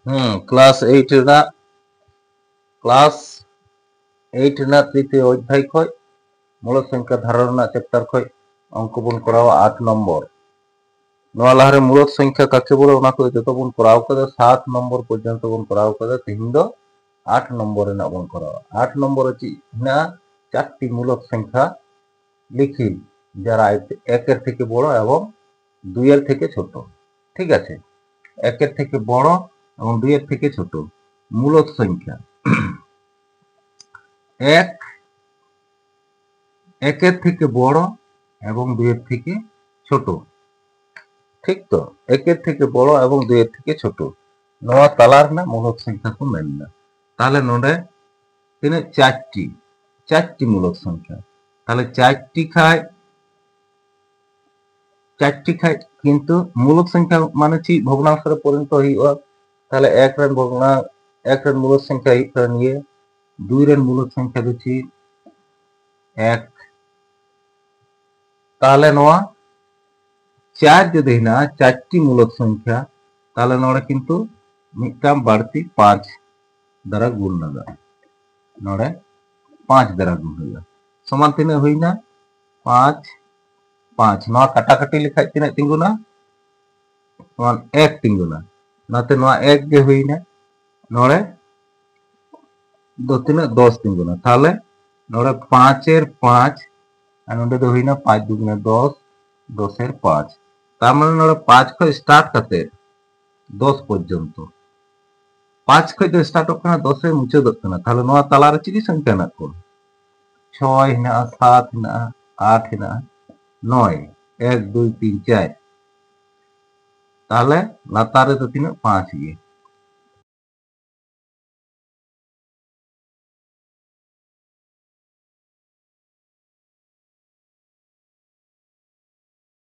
class 8 ᱨᱮᱱᱟᱜ class 8 ᱨᱮᱱᱟᱜ তৃতীয় অধ্যায় খয় মূলদ সংখ্যা ধারণ রᱮᱱᱟᱜ চ্যাপ্টার খয় অঙ্ক বন করাওয়া 8 নম্বর নয়া লাহারে মূলদ সংখ্যা কাকে বলে ওনা কো যত বন করাও কাদা 7 নম্বর পর্যন্ত বন করাও কাদা তিন দো 8 নম্বর রᱮᱱᱟᱜ বন করাওয়া 8 নম্বর আছে না চারটি মূলদ সংখ্যা লিখি যারা 1 এর থেকে বড় এবং 2 এর থেকে ছোট ঠিক আছে 1 এর থেকে বড় এবং 2 এর থেকে ছোট মূলদ সংখ্যা এক একের থেকে বড় এবং 2 এর থেকে ছোট ঠিক তো একের থেকে বড় এবং 2 এর থেকে ছোট নয়া তালার না মূলদ সংখ্যা কো মেননা তাহলে নোডে তিনে চারটি মূলদ সংখ্যা তাহলে চারটি খায় কিন্তু মূলদ সংখ্যা মানে ছি ভগ্নাংশরে পরিণত হইবা তাহলে এক রেন মূলদ সংখ্যা হিসেবে নিয়ে 2 রেন মূলদ সংখ্যা দিচ্ছি 1 তাহলে নোয়া 4 যদি না চারটি মূলদ সংখ্যা তাহলে নোড়ে কিন্তু মিটাম বাড়তি 5 দ্বারা গুণ লাগা নোড়ে 5 দ্বারা গুণ হইলা সমান তিনে হইনা 5 5 নোয়া কাটাকাটি লিখাই তিনে তিঙ্গুনা সমান 1 তিঙ্গুনা নাতে নোয়া 1 গে হইনা নোড়ে 2 তিনে 10 তিঙ্গুনা তাহলে নোড়ে 5 এর 5 আর নোড়ে তো হইনা 5 দুগুণে 10 10 এর 5 তার মানে নোড়ে 5 খয় স্টার্ট কাতে 10 পর্যন্ত 5 খয় তো স্টার্ট হক না 10 এর মুছে দক না তাহলে নোয়া তালারে চিকি সংখ্যা না কোন 6 হিনা 7 হিনা 8 হিনা 9 1 2 3 4 তাহলে লাতারে তো তিনে 5 গে